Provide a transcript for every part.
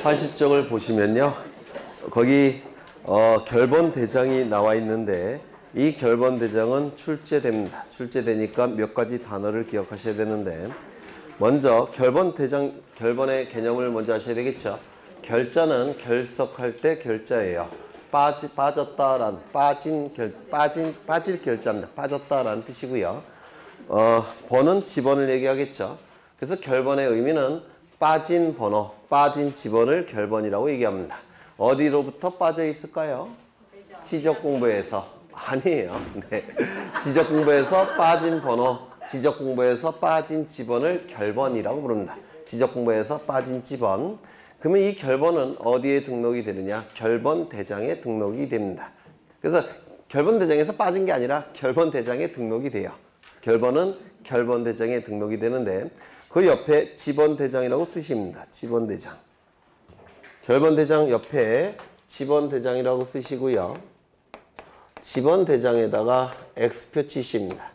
80쪽을 보시면요. 거기 결번 대장이 나와 있는데 이 결번 대장은 출제됩니다. 출제되니까 몇 가지 단어를 기억하셔야 되는데 먼저 결번 대장, 결번의 개념을 먼저 아셔야 되겠죠. 결자는 결석할 때 결자예요. 빠졌다란 빠질 결자입니다. 빠졌다라는 뜻이고요. 번은 지번을 얘기하겠죠. 그래서 결번의 의미는 빠진 번호, 빠진 지번을 결번이라고 얘기합니다. 어디로부터 빠져 있을까요? 지적 공부에서. 아니에요. 네. 지적 공부에서 빠진 번호, 지적 공부에서 빠진 지번을 결번이라고 부릅니다. 지적 공부에서 빠진 지번. 그러면 이 결번은 어디에 등록이 되느냐? 결번 대장에 등록이 됩니다. 그래서 결번 대장에서 빠진 게 아니라 결번 대장에 등록이 돼요. 결번은 결번 대장에 등록이 되는데 그 옆에 지번 대장이라고 쓰십니다. 지번 대장. 결번 대장 옆에 지번 대장이라고 쓰시고요. 지번 대장에다가 X표 치십니다.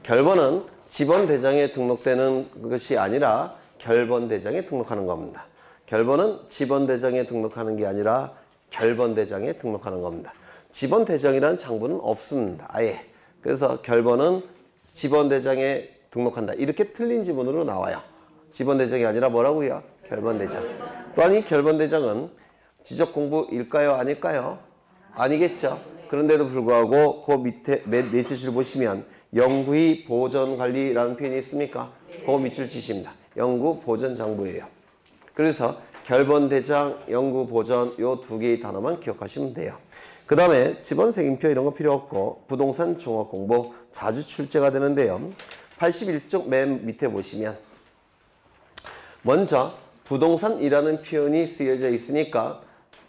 결번은 지번 대장에 등록되는 것이 아니라 결번 대장에 등록하는 겁니다. 결번은 지번 대장에 등록하는 게 아니라 결번 대장에 등록하는 겁니다. 지번 대장이라는 장부는 없습니다. 아예. 그래서 결번은 지번 대장에 등록한다. 이렇게 틀린 지문으로 나와요. 지번 대장이 아니라 뭐라고요? 결번 대장. 또한 이 결번 대장은 지적 공부일까요? 아닐까요? 아니겠죠. 그런데도 불구하고 그 밑에 맨 넷째 줄 보시면 연구의 보전 관리라는 표현이 있습니까? 그 밑줄 치십니다. 연구 보전 장부예요. 그래서 결번 대장, 연구 보전 요 두 개의 단어만 기억하시면 돼요. 그 다음에 지번 색임표 이런 거 필요 없고 부동산 종합 공부 자주 출제가 되는데요. 81쪽 맨 밑에 보시면 먼저 부동산이라는 표현이 쓰여져 있으니까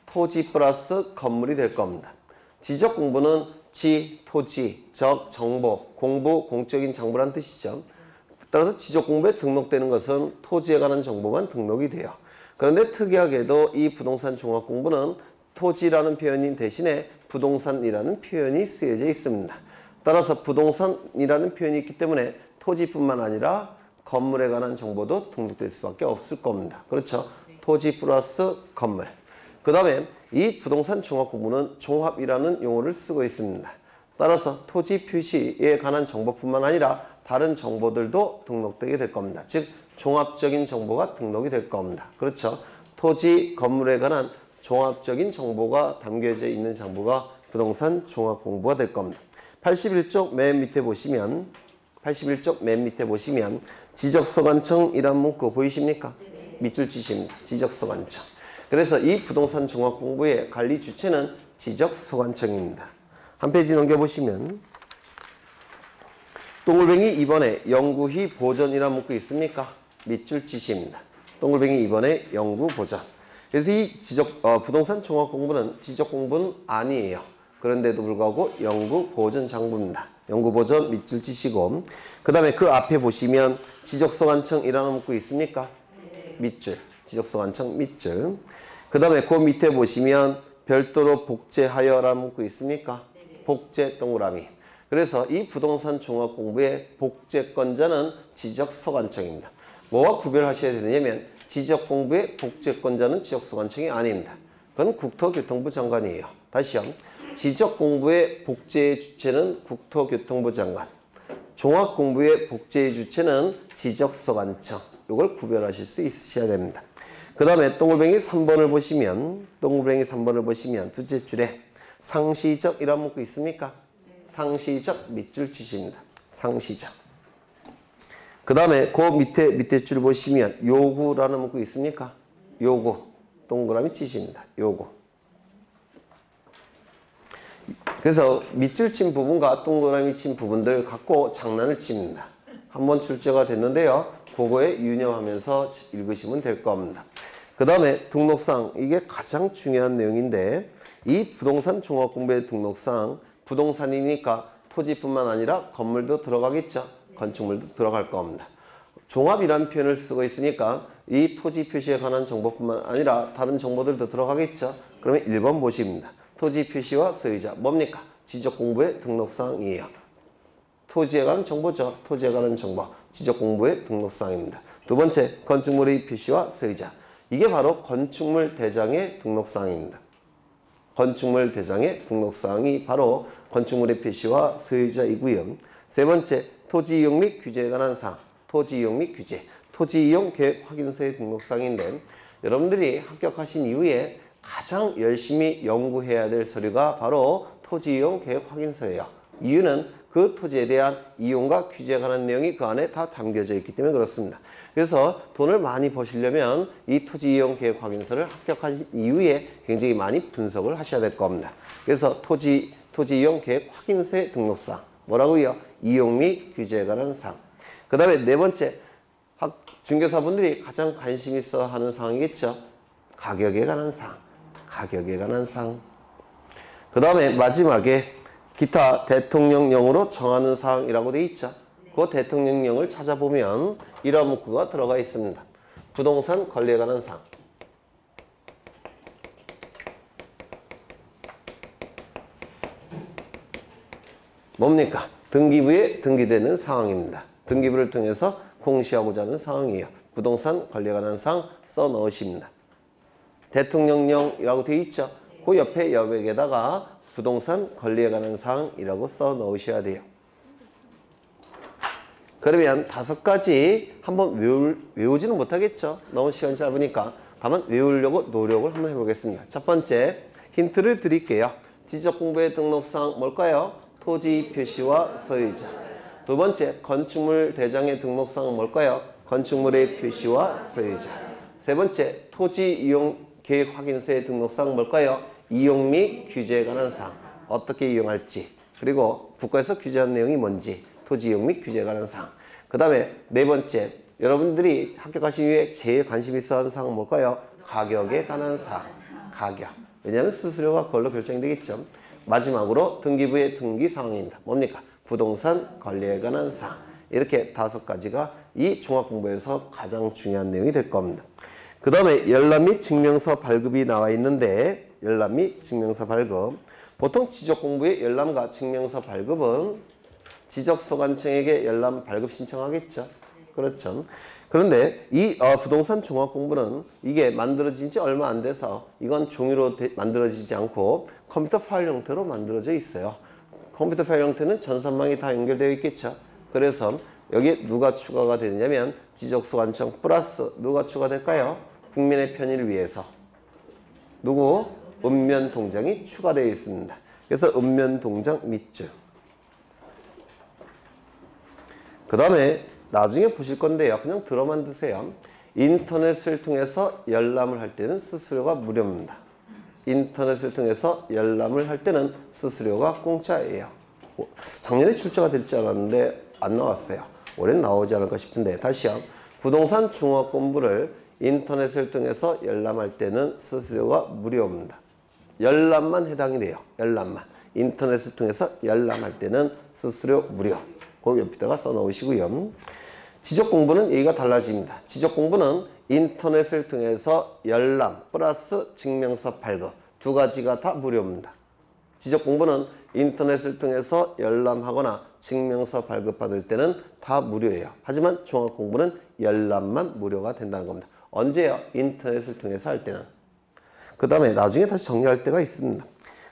토지 플러스 건물이 될 겁니다. 지적 공부는 지, 토지, 적, 정보, 공부, 공적인 장부란 뜻이죠. 따라서 지적 공부에 등록되는 것은 토지에 관한 정보만 등록이 돼요. 그런데 특이하게도 이 부동산 종합 공부는 토지라는 표현인 대신에 부동산이라는 표현이 쓰여져 있습니다. 따라서 부동산이라는 표현이 있기 때문에 토지뿐만 아니라 건물에 관한 정보도 등록될 수밖에 없을 겁니다. 그렇죠? 토지 플러스 건물. 그 다음에 이 부동산 종합 공부는 종합이라는 용어를 쓰고 있습니다. 따라서 토지 표시에 관한 정보뿐만 아니라 다른 정보들도 등록되게 될 겁니다. 즉 종합적인 정보가 등록이 될 겁니다. 그렇죠? 토지, 건물에 관한 종합적인 정보가 담겨져 있는 장부가 부동산 종합 공부가 될 겁니다. 81쪽 맨 밑에 보시면 지적소관청이란 문구 보이십니까? 밑줄 치십니다. 지적소관청. 그래서 이 부동산 종합 공부의 관리 주체는 지적소관청입니다. 한 페이지 넘겨보시면 동글뱅이 2번에 연구희 보전이라는 문구 있습니까? 밑줄 치십니다. 동글뱅이 2번에 연구 보전. 그래서 이 부동산 종합 공부는 지적 공부는 아니에요. 그런데도 불구하고 연구 보전 장부입니다. 연구 보전 밑줄 치시고 그 다음에 그 앞에 보시면 지적소관청이라는 문구 있습니까? 밑줄. 지적소관청 밑줄. 그 다음에 그 밑에 보시면 별도로 복제하여라는 문구 있습니까? 복제 동그라미. 그래서 이 부동산 종합 공부의 복제권자는 지적소관청입니다. 뭐와 구별하셔야 되냐면 지적 공부의 복제권자는 지적소관청이 아닙니다. 그건 국토교통부 장관이에요. 다시요. 지적 공부의 복제의 주체는 국토교통부 장관. 종합 공부의 복제의 주체는 지적소관청. 이걸 구별하실 수 있으셔야 됩니다. 그 다음에 동글뱅이 3번을 보시면 둘째 줄에 상시적이라는 문구 있습니까? 상시적 밑줄 치십니다. 상시적. 그 다음에 그 밑에 줄 보시면 요구라는 문구 있습니까? 요구. 동그라미 치십니다. 요구. 그래서 밑줄 친 부분과 동그라미 친 부분들 갖고 장난을 칩니다. 한번 출제가 됐는데요. 그거에 유념하면서 읽으시면 될 겁니다. 그 다음에 등록상, 이게 가장 중요한 내용인데 이 부동산 종합공부의 등록상 부동산이니까 토지뿐만 아니라 건물도 들어가겠죠. 건축물도 들어갈 겁니다. 종합이라는 표현을 쓰고 있으니까 이 토지 표시에 관한 정보뿐만 아니라 다른 정보들도 들어가겠죠. 그러면 1번 보십니다. 토지 표시와 소유자 뭡니까? 지적공부의 등록사항이에요. 토지에 관한 정보죠. 토지에 관한 정보. 지적공부의 등록사항입니다. 두 번째, 건축물의 표시와 소유자. 이게 바로 건축물 대장의 등록사항입니다. 건축물 대장의 등록사항이 바로 건축물의 표시와 소유자이고요. 세 번째, 토지 이용 및 규제에 관한 사항. 토지 이용 및 규제. 토지 이용 계획 확인서의 등록사항인데 여러분들이 합격하신 이후에 가장 열심히 연구해야 될 서류가 바로 토지 이용 계획 확인서예요. 이유는 그 토지에 대한 이용과 규제에 관한 내용이 그 안에 다 담겨져 있기 때문에 그렇습니다. 그래서 돈을 많이 버시려면 이 토지 이용 계획 확인서를 합격한 이후에 굉장히 많이 분석을 하셔야 될 겁니다. 그래서 토지 이용 계획 확인서의 등록사항. 뭐라고요? 이용 및 규제에 관한 사항. 그 다음에 네 번째, 중개사분들이 가장 관심 있어 하는 사항이겠죠. 가격에 관한 사항. 가격에 관한 사항. 그 다음에 마지막에 기타 대통령령으로 정하는 사항이라고 되어 있죠. 그 대통령령을 찾아보면 이러한 문구가 들어가 있습니다. 부동산 권리에 관한 사항. 뭡니까? 등기부에 등기되는 사항입니다. 등기부를 통해서 공시하고자 하는 사항이에요. 부동산 관리에 관한 사항 써 넣으십니다. 대통령령이라고 되어 있죠. 그 옆에 여백에다가 부동산 권리에 관한 사항이라고 써 넣으셔야 돼요. 그러면 5가지 한번 외우지는 못하겠죠. 너무 시간이 짧으니까. 다만 외우려고 노력을 한번 해보겠습니다. 첫 번째, 힌트를 드릴게요. 지적공부의 등록사항 뭘까요? 토지 표시와 소유자. 두 번째, 건축물 대장의 등록사항은 뭘까요? 건축물의 표시와 소유자. 세 번째, 토지 이용 계획 확인서의 등록사항은 뭘까요? 이용 및 규제에 관한 사항. 어떻게 이용할지. 그리고 국가에서 규제한 내용이 뭔지. 토지 이용 및 규제에 관한 사항. 그 다음에 네 번째, 여러분들이 합격하신 이후에 제일 관심 있어 하는 사항은 뭘까요? 가격에 관한 사항. 가격. 왜냐하면 수수료가 그걸로 결정이 되겠죠. 마지막으로 등기부의 등기 사항입니다. 뭡니까? 부동산 관리에 관한 사항. 이렇게 5가지가 이 종합공부에서 가장 중요한 내용이 될 겁니다. 그 다음에 열람 및 증명서 발급이 나와 있는데 열람 및 증명서 발급. 보통 지적공부의 열람과 증명서 발급은 지적소관청에게 열람 발급 신청하겠죠. 그렇죠. 그런데 이 부동산 종합공부는 이게 만들어진 지 얼마 안 돼서 이건 종이로 만들어지지 않고 컴퓨터 파일 형태로 만들어져 있어요. 컴퓨터 파일 형태는 전산망이 다 연결되어 있겠죠. 그래서 여기에 누가 추가가 되느냐면 지적소관청 플러스 누가 추가될까요? 국민의 편의를 위해서 누구? 읍면동장이 추가되어 있습니다. 그래서 읍면동장 밑줄. 그 다음에 나중에 보실 건데요. 그냥 들어만 두세요. 인터넷을 통해서 열람을 할 때는 수수료가 무료입니다. 인터넷을 통해서 열람을 할 때는 수수료가 공짜예요. 작년에 출제가 될 줄 알았는데 안 나왔어요. 올해는 나오지 않을까 싶은데 다시요. 부동산 종합공부를 인터넷을 통해서 열람할 때는 수수료가 무료입니다. 열람만 해당이 돼요. 열람만. 인터넷을 통해서 열람할 때는 수수료 무료. 그 옆에다가 써놓으시고요. 지적공부는 얘기가 달라집니다. 지적공부는 인터넷을 통해서 열람 플러스 증명서 발급 2가지가 다 무료입니다. 지적공부는 인터넷을 통해서 열람하거나 증명서 발급받을 때는 다 무료예요. 하지만 종합공부는 열람만 무료가 된다는 겁니다. 언제요? 인터넷을 통해서 할 때는. 그 다음에 나중에 다시 정리할 때가 있습니다.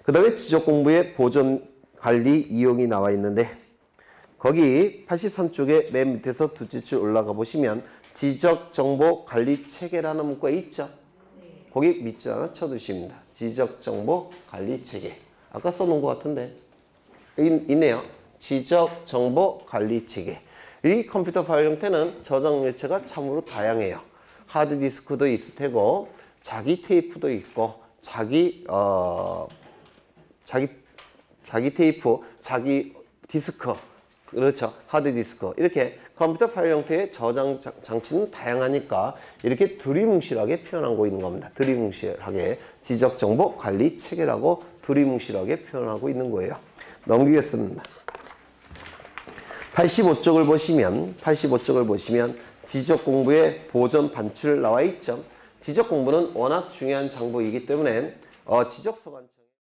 그 다음에 지적공부의 보존, 관리, 이용이 나와 있는데 거기 83쪽에 맨 밑에서 2째 줄 올라가 보시면 지적정보관리체계라는 문구가 있죠. 거기 밑줄 하나 쳐두십니다. 지적정보관리체계. 아까 써놓은 것 같은데 여기 있네요. 지적정보관리체계. 이 컴퓨터 파일 형태는 저장 매체가 참으로 다양해요. 하드디스크도 있을 테고 자기 테이프도 있고 자기 테이프, 자기 디스크, 그렇죠. 하드디스크. 이렇게 컴퓨터 파일 형태의 저장 장치는 다양하니까 이렇게 두리뭉실하게 표현하고 있는 겁니다. 두리뭉실하게 지적정보 관리 체계라고 두리뭉실하게 표현하고 있는 거예요. 넘기겠습니다. 85쪽을 보시면 지적공부의 보존 반출 나와 있죠. 지적공부는 워낙 중요한 장부이기 때문에 지적소관청